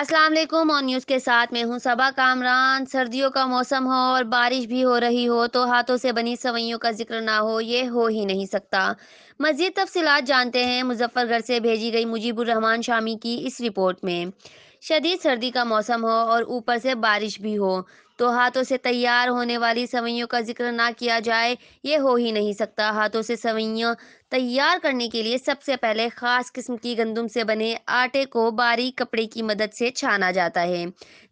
अस्सलाम वालेकुम। और न्यूज़ के साथ मैं हूं सबा कामरान। सर्दियों का मौसम हो और बारिश भी हो रही हो तो हाथों से बनी सवैयों का जिक्र ना हो, ये हो ही नहीं सकता। मज़ीद तफसीलात जानते हैं मुजफ्फरगढ़ से भेजी गई मुजीबुर रहमान शामी की इस रिपोर्ट में। शदीद सर्दी का मौसम हो और ऊपर से बारिश भी हो तो हाथों से तैयार होने वाली सवैयों का जिक्र ना किया जाए, ये हो ही नहीं सकता। हाथों से सवैयाँ तैयार करने के लिए सबसे पहले खास किस्म की गंदम से बने आटे को बारीक कपड़े की मदद से छाना जाता है।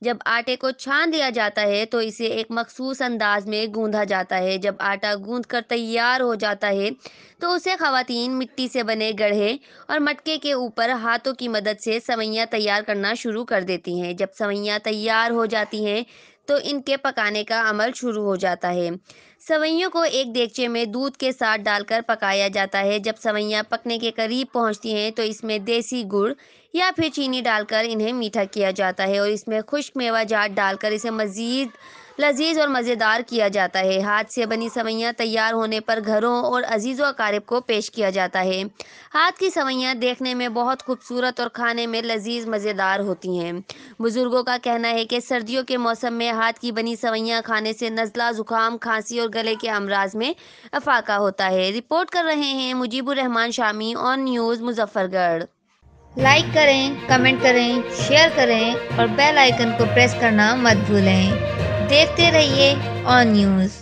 जब आटे को छान लिया जाता है तो इसे एक मखसूस अंदाज में गूंधा जाता है। जब आटा गूंथ कर तैयार हो जाता है तो उसे खवातीन मिट्टी से बने गड्ढे और मटके के ऊपर हाथों की मदद से सवैयाँ तैयार करना शुरू कर देती हैं। जब सवैयाँ तैयार हो जाती हैं तो इनके पकाने का अमल शुरू हो जाता है। सवैयों को एक देगचे में दूध के साथ डालकर पकाया जाता है। जब सवैयाँ पकने के करीब पहुंचती हैं तो इसमें देसी गुड़ या फिर चीनी डालकर इन्हें मीठा किया जाता है और इसमें खुश्क मेवा जात डालकर इसे मज़ीद लजीज और मज़ेदार किया जाता है। हाथ से बनी सवैयाँ तैयार होने पर घरों और अजीज़ व अकारिब को पेश किया जाता है। हाथ की सवैयाँ देखने में बहुत खूबसूरत और खाने में लजीज मज़ेदार होती हैं। बुजुर्गों का कहना है कि सर्दियों के मौसम में हाथ की बनी सवैयाँ खाने से नज़ला, जुकाम, खांसी और गले के अमराज में अफाका होता है। रिपोर्ट कर रहे हैं Mujibur Rahman Shami on news Muzaffargarh. Like करें, कमेंट करें, शेयर करें और बेल आइकन को प्रेस करना मत भूलें। देखते रहिए ऑन न्यूज़।